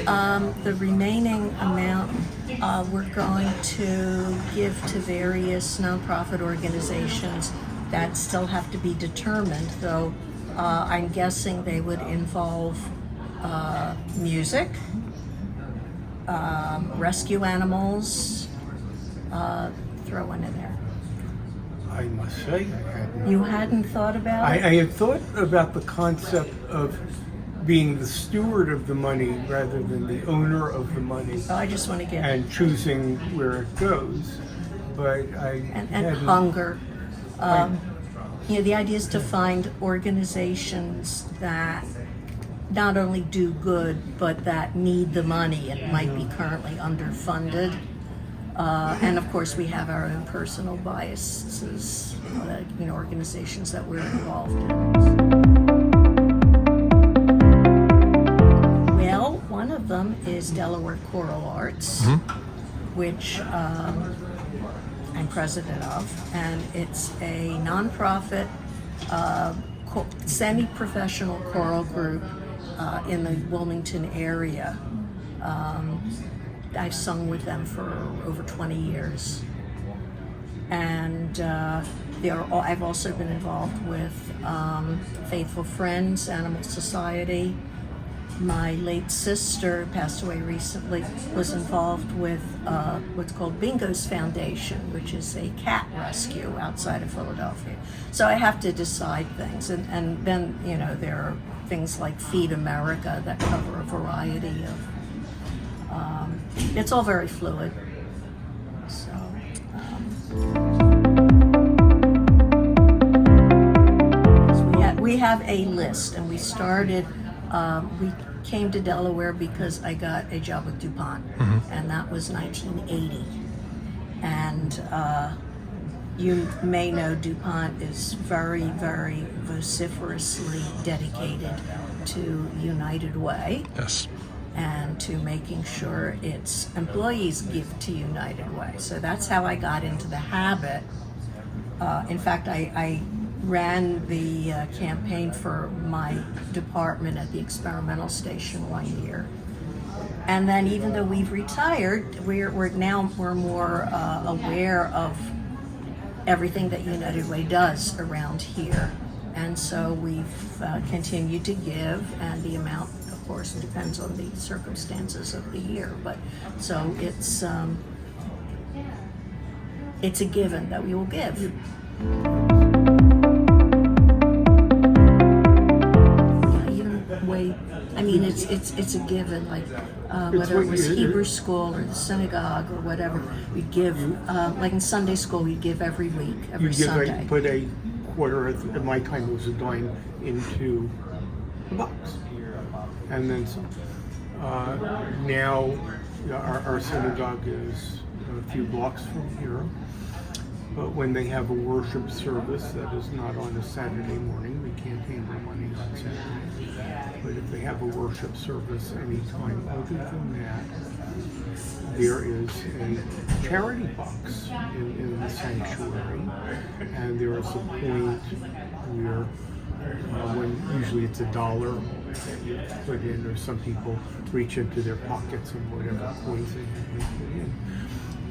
The remaining amount we're going to give to various nonprofit organizations that still have to be determined, though I'm guessing they would involve music, rescue animals, throw one in there. I must say, You hadn't thought about it? I had thought about the concept of being the steward of the money rather than the owner of the money. Oh, I just want to get and choosing where it goes, but I and hadn't- hunger. The idea is to find organizations that not only do good, but that need the money and might be currently underfunded. And of course, we have our own personal biases, organizations that we're involved in. Well, one of them is Delaware Choral Arts, which I'm president of, and it's a nonprofit, semi-professional choral group in the Wilmington area. I've sung with them for over 20 years. And I've also been involved with Faithful Friends, Animal Society. My late sister passed away recently, was involved with what's called Bingo's Foundation, which is a cat rescue outside of Philadelphia. So I have to decide things. And then, there are things like Feed America that cover a variety of, it's all very fluid. So, we have a list, and we started, we came to Delaware because I got a job with DuPont, and that was 1980. And you may know DuPont is very, very vociferously dedicated to United Way. Yes. And to making sure its employees give to United Way. So that's how I got into the habit. In fact, I ran the campaign for my department at the experimental station one year. And then even though we've retired, we're more aware of everything that United Way does around here. And so we've continued to give, and the amount, of course, depends on the circumstances of the year. But so it's a given that we will give. It's a given. Like whether it was Hebrew school or the synagogue or whatever, we'd give. Like in Sunday school, we'd give every week, every Sunday. You put a quarter, at my time it was a dime, into a box. And then now our synagogue is a few blocks from here. But when they have a worship service that is not on a Saturday morning, we can't handle money on Saturday. But if they have a worship service anytime other than that, there is a charity box in the sanctuary. And there is a point where when usually it's $1 that you put in, or some people reach into their pockets and whatever coins they put in.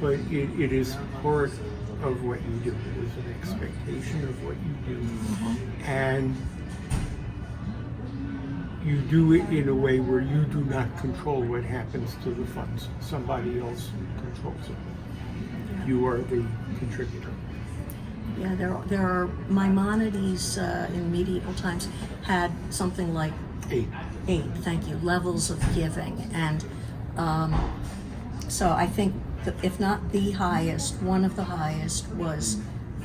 But it is part of what you do. It is an expectation of what you do. And you do it in a way where you do not control what happens to the funds. Somebody else controls it. You are the contributor. Yeah, there are Maimonides in medieval times had something like eight, thank you, levels of giving. And so I think if not the highest, one of the highest was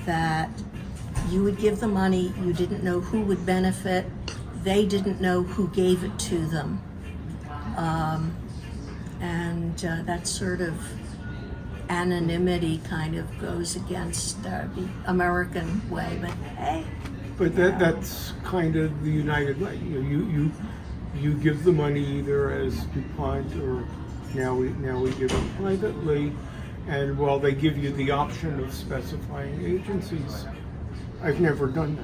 that you would give the money, you didn't know who would benefit, they didn't know who gave it to them. And that sort of anonymity kind of goes against the American way, but hey. But that's kind of the United Way. You give the money either as DuPont or now we give it privately, and while they give you the option of specifying agencies, I've never done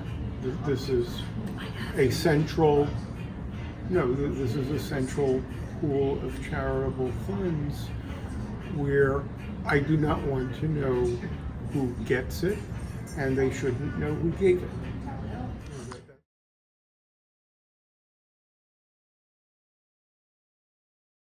that. This is a central pool of charitable funds where I do not want to know who gets it, and they shouldn't know who gave it.